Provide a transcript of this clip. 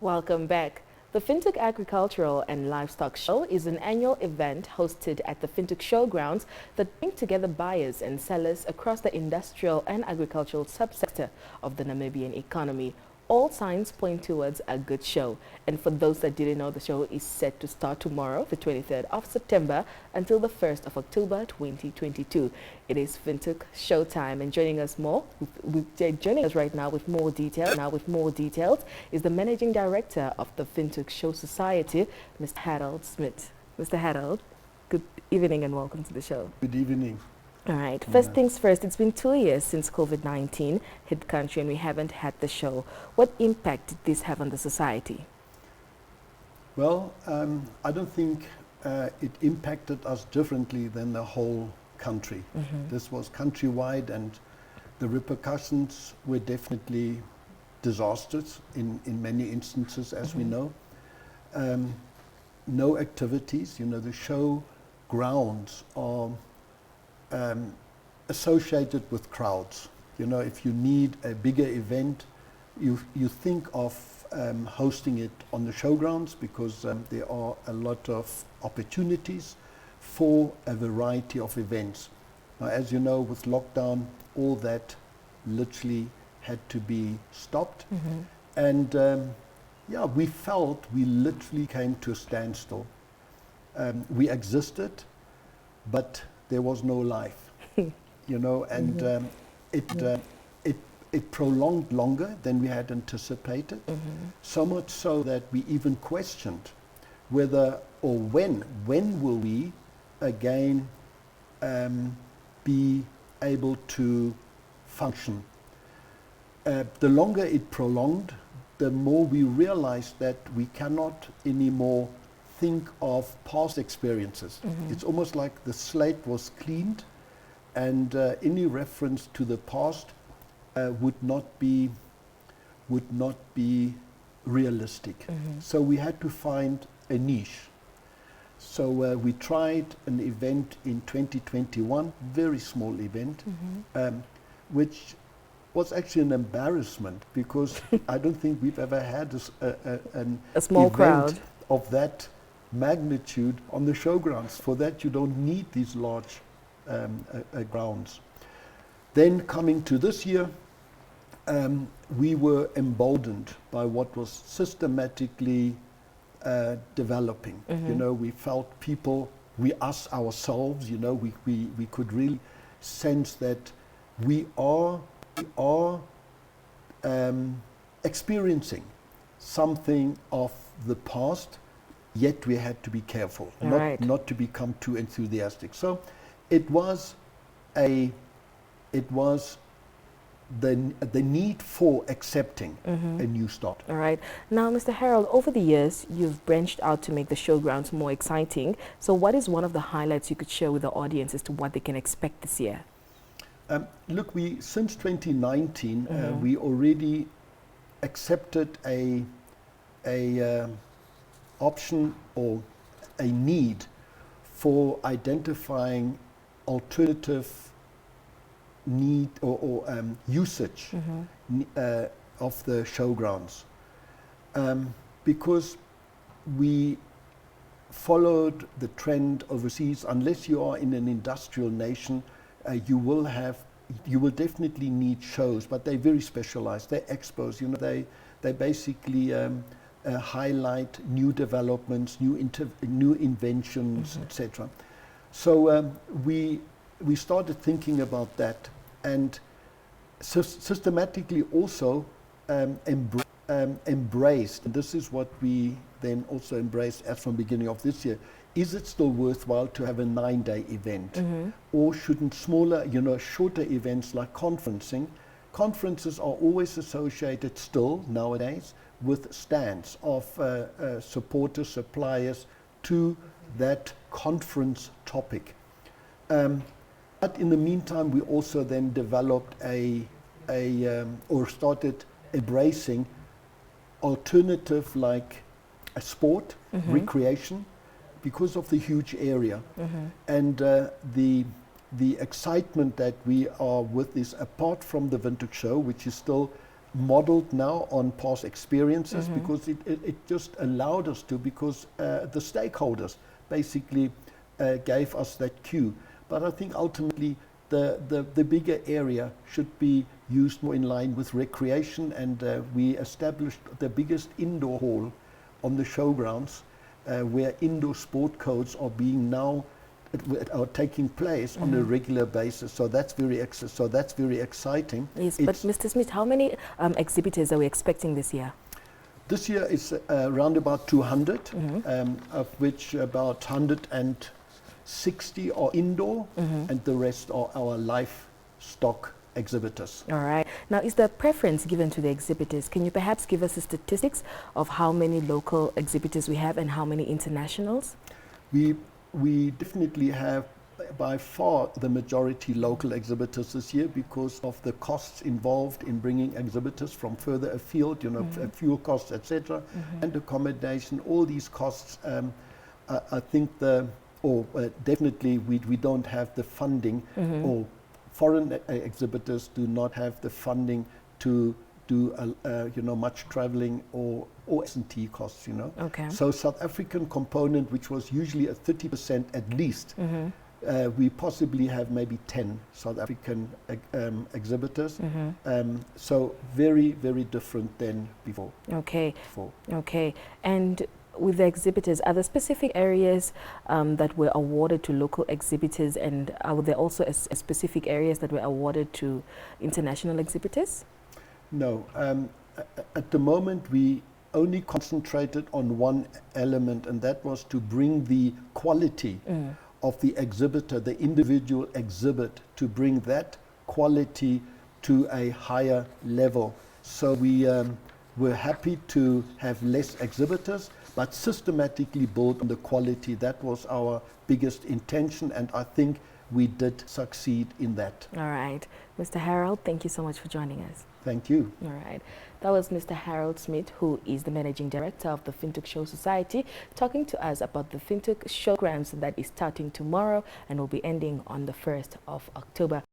Welcome back. The Windhoek Agricultural and Livestock Show is an annual event hosted at the Windhoek Showgrounds that brings together buyers and sellers across the industrial and agricultural subsector of the Namibian economy. All signs point towards a good show. And for those that didn't know, the show is set to start tomorrow, the 23rd of September, until the 1st of October 2022. It is Windhoek Showtime, and joining us right now with more details is the Managing Director of the Windhoek Show Society, Mr. Harald Schmidt. Mr. Harald, good evening and welcome to the show. Good evening. All right, first things first, it's been 2 years since COVID-19 hit the country and we haven't had the show. What impact did this have on the society? Well, I don't think it impacted us differently than the whole country. This was countrywide, and the repercussions were definitely disastrous in many instances, as we know. No activities, the show grounds are associated with crowds. If you need a bigger event, you think of hosting it on the showgrounds because there are a lot of opportunities for a variety of events. Now, as you know, with lockdown, all that literally had to be stopped. And we felt we literally came to a standstill. We existed, but there was no life, and it prolonged longer than we had anticipated, so much so that we even questioned whether or when will we again be able to function. The longer it prolonged, the more we realized that we cannot anymore think of past experiences. It's almost like the slate was cleaned, and any reference to the past would not be realistic. So we had to find a niche. So we tried an event in 2021, very small event, which was actually an embarrassment because I don't think we've ever had a small crowd of that magnitude on the showgrounds. For that, you don't need these large grounds. Then coming to this year, we were emboldened by what was systematically developing. We felt people, us ourselves, we could really sense that we are experiencing something of the past, yet we had to be careful, not to become too enthusiastic. So it was the need for accepting a new start. All right. Now, Mr. Harald, over the years, you've branched out to make the showgrounds more exciting. So what is one of the highlights you could share with the audience as to what they can expect this year? Look, since 2019, we already accepted a option or a need for identifying alternative need or usage of the showgrounds, because we followed the trend overseas. Unless you are in an industrial nation, you will definitely need shows, but they're very specialized. They're expos. They basically highlight new developments, new inventions, etc. So we started thinking about that, and systematically also embraced. And this is what we then also embraced as from the beginning of this year. Is it still worthwhile to have a 9-day event? Or shouldn't smaller, shorter events like conferences are always associated still nowadays with stands of supporters, suppliers to that conference topic. But in the meantime, we also then developed or started embracing alternative like a sport, recreation, because of the huge area. And the excitement that we are with is, apart from the Windhoek Show, which is still modeled now on past experiences, because it just allowed us to, because the stakeholders basically gave us that cue. But I think ultimately the bigger area should be used more in line with recreation, and we established the biggest indoor hall on the showgrounds, where indoor sport codes are being now are taking place on a regular basis. So that's very exciting. Yes, but Mr. Smith, how many exhibitors are we expecting this year? This year is around about 200, of which about 160 are indoor, and the rest are our livestock exhibitors. All right. Now, is there preference given to the exhibitors? Can you perhaps give us the statistics of how many local exhibitors we have and how many internationals? We definitely have by far the majority local exhibitors this year, because of the costs involved in bringing exhibitors from further afield, you know, fuel costs, etc., and accommodation. All these costs, I think definitely we don't have the funding, or foreign exhibitors do not have the funding to do much traveling or S&T costs, you know. Okay. So South African component, which was usually at 30% at least, we possibly have maybe 10 South African exhibitors. So very, very different than before. Okay. Okay. And with the exhibitors, are there specific areas that were awarded to local exhibitors, and are there also specific areas that were awarded to international exhibitors? No. At the moment, we only concentrated on one element, and that was to bring the quality of the exhibitor, the individual exhibit, to bring that quality to a higher level. So we were happy to have less exhibitors, but systematically build on the quality. That was our biggest intention, and I think we did succeed in that. All right. Mr. Harald, thank you so much for joining us. Thank you. All right. That was Mr. Harald Schmidt, who is the Managing Director of the Windhoek Show Society, talking to us about the Windhoek Showgrounds that is starting tomorrow and will be ending on the 1st of October.